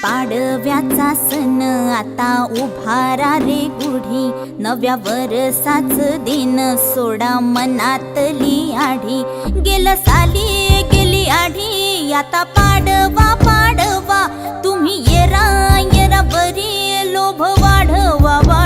पाडव्याचा सण आता उभारा रे गुढी, नव्या वरसाच दिन सोडा मनातली आढी। गेलं साली गेली आढी, आता पाडवा पाडवा, तुम्ही येरा येरा बरी लोभ वाढवावा।